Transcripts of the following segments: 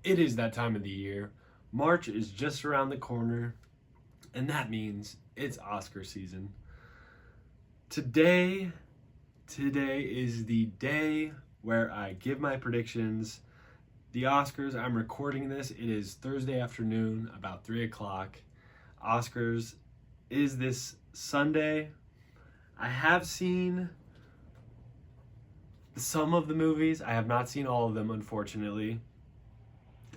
It is that time of the year. March is just around the corner, and that means it's Oscar season. Today, today is the day where I give my predictions. The Oscars, I'm recording this. It is Thursday afternoon, about 3 o'clock. Oscars is this Sunday. I have seen some of the movies. I have not seen all of them, unfortunately.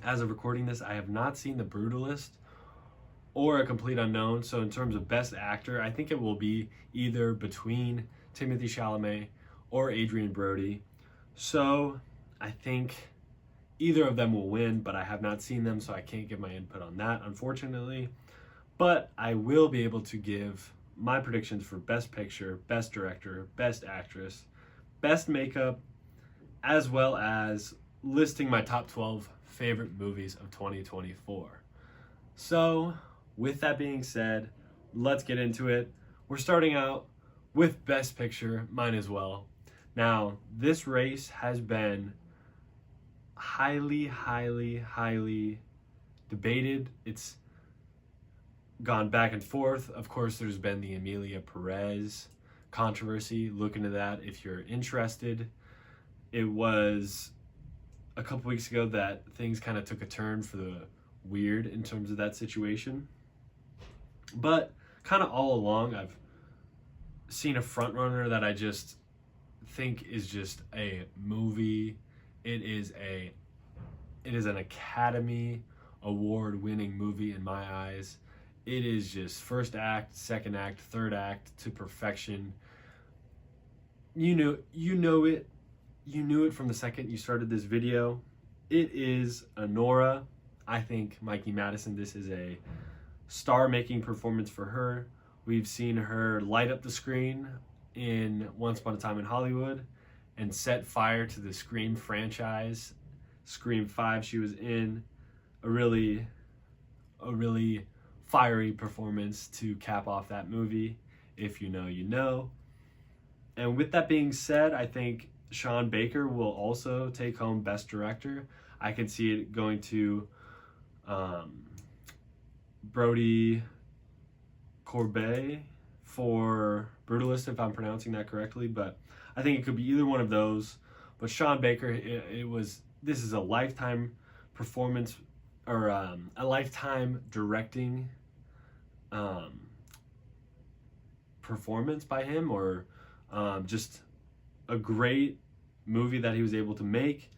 As of recording this, I have not seen The Brutalist or A Complete Unknown. So in terms of Best Actor, I think it will be either between Timothée Chalamet or Adrien Brody. So I think either of them will win, but I have not seen them, so I can't give my input on that, unfortunately. But I will be able to give my predictions for Best Picture, Best Director, Best Actress, Best Makeup, as well as listing my top 12 favorite movies of 2024. So, with that being said, let's get into it. We're starting out with Best Picture, mine as well. Now, this race has been highly debated. It's gone back and forth. Of course, there's been the Emilia Perez controversy. Look into that if you're interested. It was a couple weeks ago that things kind of took a turn for the weird in terms of that situation. But kind of all along, I've seen a frontrunner that I just think is just a movie. It is an Academy Award-winning movie in my eyes. It is just first act, second act, third act to perfection. You knew it from the second you started this video. It is Anora. I think Mikey Madison, this is a star-making performance for her. We've seen her light up the screen in Once Upon a Time in Hollywood and set fire to the Scream franchise. Scream 5 she was in. A really fiery performance to cap off that movie. If you know, you know. And with that being said, I think Sean Baker will also take home Best Director. I could see it going to Brody Corbet for Brutalist, if I'm pronouncing that correctly, but I think it could be either one of those. But Sean Baker, this is a lifetime performance, or a lifetime directing performance by him, or just a great movie that he was able to make.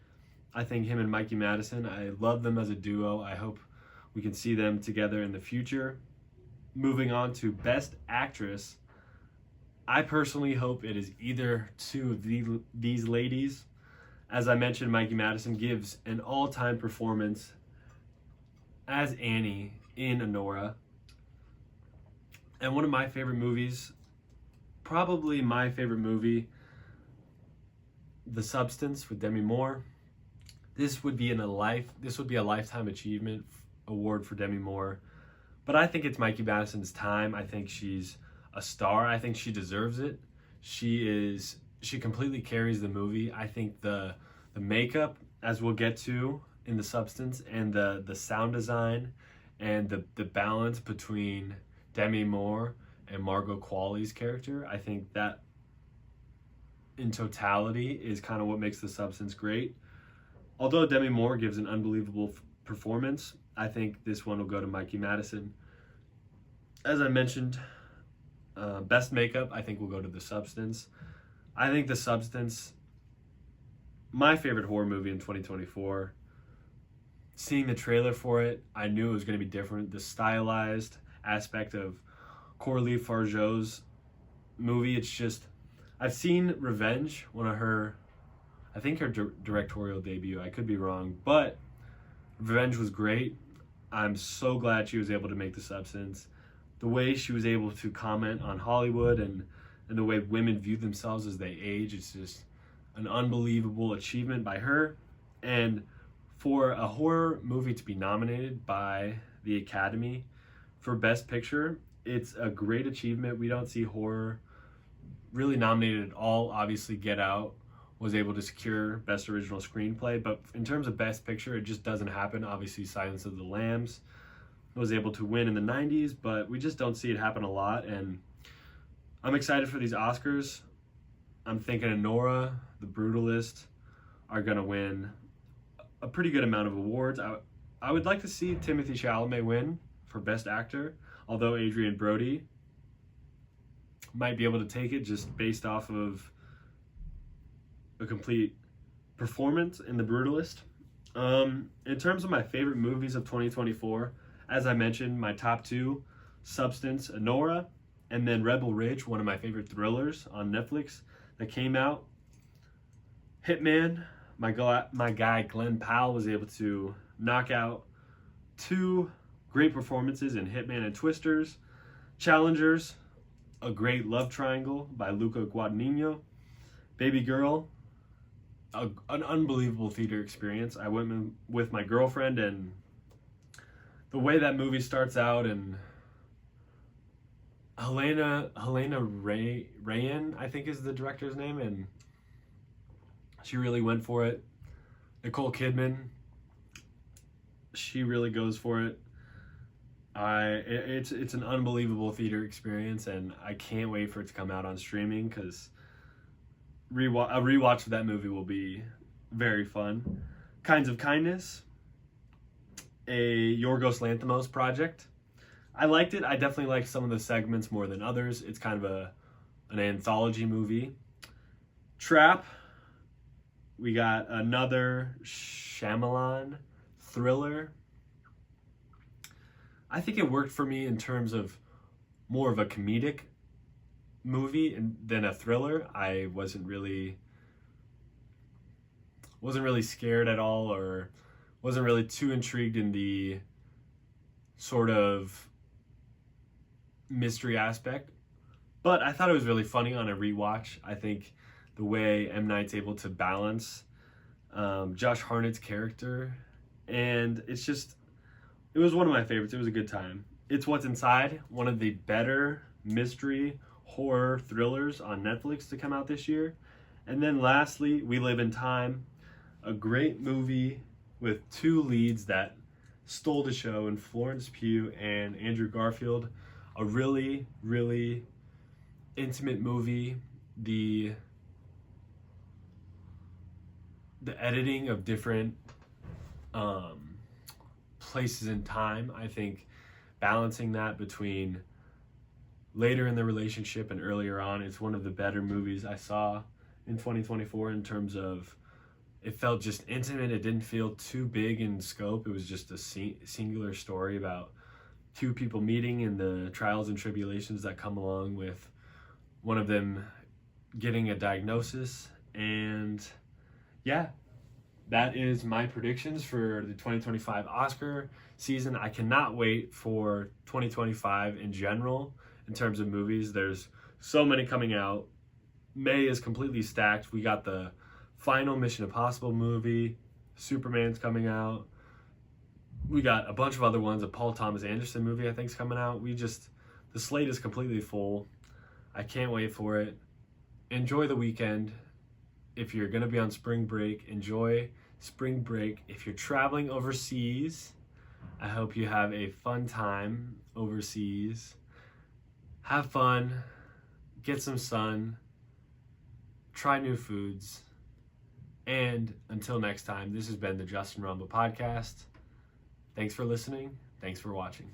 I think him and Mikey Madison, I love them as a duo. I hope we can see them together in the future. Moving on to Best Actress, I personally hope it is either two of these ladies. As I mentioned, Mikey Madison gives an all-time performance as Annie in Anora. And one of my favorite movies, probably my favorite movie, The Substance with Demi Moore. This would be a lifetime achievement award for Demi Moore. But I think it's Mikey Madison's time. I think she's a star. I think she deserves it. She completely carries the movie. I think the makeup, as we'll get to in The Substance, and the sound design and the balance between Demi Moore and Margot Qualley's character, I think that in totality is kind of what makes The Substance great. Although Demi Moore gives an unbelievable performance, I think this one will go to Mikey Madison. As I mentioned, Best Makeup, I think will go to The Substance. I think The Substance, my favorite horror movie in 2024. Seeing the trailer for it, I knew it was going to be different. The stylized aspect of Coralie Fargeau's movie, it's just, I've seen Revenge, her directorial debut. I could be wrong, but Revenge was great. I'm so glad she was able to make The Substance. The way she was able to comment on Hollywood and the way women view themselves as they age, it's just an unbelievable achievement by her. And for a horror movie to be nominated by the Academy for Best Picture, it's a great achievement. We don't see horror really nominated at all. Obviously, Get Out was able to secure Best Original Screenplay. But in terms of Best Picture, it just doesn't happen. Obviously, Silence of the Lambs was able to win in the 90s, but we just don't see it happen a lot. And I'm excited for these Oscars. I'm thinking Anora, The Brutalist, are going to win a pretty good amount of awards. I would like to see Timothée Chalamet win for Best Actor, although Adrian Brody might be able to take it just based off of a complete performance in The Brutalist. In terms of my favorite movies of 2024, as I mentioned, my top two, Substance, Anora, and then Rebel Ridge, one of my favorite thrillers on Netflix that came out. Hitman, my guy Glenn Powell was able to knock out two great performances in Hitman and Twisters. Challengers, a great love triangle by Luca Guadagnino. Baby Girl, an unbelievable theater experience. I went with my girlfriend, and the way that movie starts out, and Helena Rayan, I think is the director's name, and she really went for it. Nicole Kidman, she really goes for it. It's an unbelievable theater experience, and I can't wait for it to come out on streaming, because a rewatch of that movie will be very fun. Kinds of Kindness, a Yorgos Lanthimos project. I liked it. I definitely liked some of the segments more than others. It's kind of an anthology movie. Trap, we got another Shyamalan thriller. I think it worked for me in terms of more of a comedic movie than a thriller. I wasn't really scared at all, or wasn't really too intrigued in the sort of mystery aspect. But I thought it was really funny on a rewatch. I think the way M. Night's able to balance Josh Hartnett's character, and it was one of my favorites. It was a good time. It's What's Inside, one of the better mystery horror thrillers on Netflix to come out this year. And then lastly, We Live in Time, a great movie with two leads that stole the show in Florence Pugh and Andrew Garfield. A really, really intimate movie. The editing of different places in time, I think balancing that between later in the relationship and earlier on, it's one of the better movies I saw in 2024 in terms of it felt just intimate. It didn't feel too big in scope. It was just a singular story about two people meeting and the trials and tribulations that come along with one of them getting a diagnosis. And yeah, that is my predictions for the 2025 Oscar season. I cannot wait for 2025 in general in terms of movies. There's so many coming out. May is completely stacked. We got the final Mission Impossible movie. Superman's coming out. We got a bunch of other ones. A Paul Thomas Anderson movie I think is coming out. The slate is completely full. I can't wait for it. Enjoy the weekend. If you're going to be on spring break, enjoy spring break. If you're traveling overseas, I hope you have a fun time overseas. Have fun. Get some sun. Try new foods. And until next time, this has been the Justin Rombough Podcast. Thanks for listening. Thanks for watching.